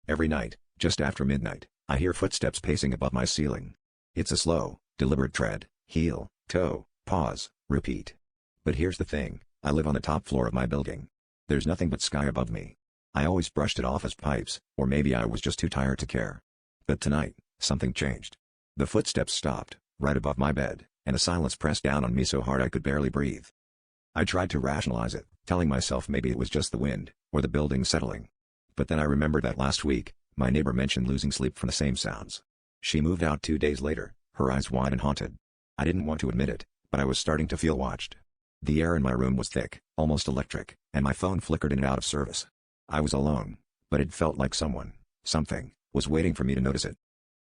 Every night, just after midnight, I hear footsteps pacing above my ceiling. It's a slow, deliberate tread, heel, toe, pause, repeat. But here's the thing, I live on the top floor of my building. There's nothing but sky above me. I always brushed it off as pipes, or maybe I was just too tired to care. But tonight, something changed. The footsteps stopped, right above my bed, and a silence pressed down on me so hard I could barely breathe. I tried to rationalize it, telling myself maybe it was just the wind, or the building settling. But then I remembered that last week, my neighbor mentioned losing sleep from the same sounds. She moved out 2 days later, her eyes wide and haunted. I didn't want to admit it, but I was starting to feel watched. The air in my room was thick, almost electric, and my phone flickered in and out of service. I was alone, but it felt like something, was waiting for me to notice it.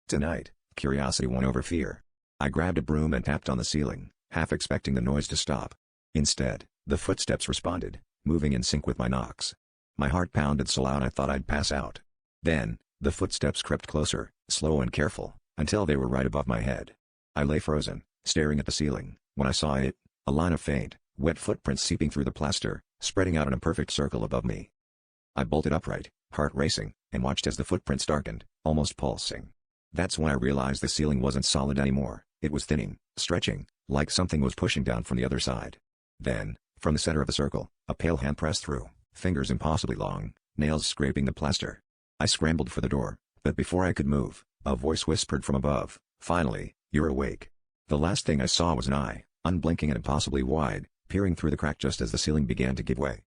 Tonight, curiosity won over fear. I grabbed a broom and tapped on the ceiling, half expecting the noise to stop. Instead, the footsteps responded, moving in sync with my knocks. My heart pounded so loud I thought I'd pass out. Then, the footsteps crept closer, slow and careful, until they were right above my head. I lay frozen, staring at the ceiling, when I saw it, a line of faint, wet footprints seeping through the plaster, spreading out in a perfect circle above me. I bolted upright, heart racing, and watched as the footprints darkened, almost pulsing. That's when I realized the ceiling wasn't solid anymore, it was thinning, stretching, like something was pushing down from the other side. Then, from the center of the circle, a pale hand pressed through, fingers impossibly long, nails scraping the plaster. I scrambled for the door, but before I could move, a voice whispered from above, "Finally, you're awake." The last thing I saw was an eye, unblinking and impossibly wide, peering through the crack just as the ceiling began to give way.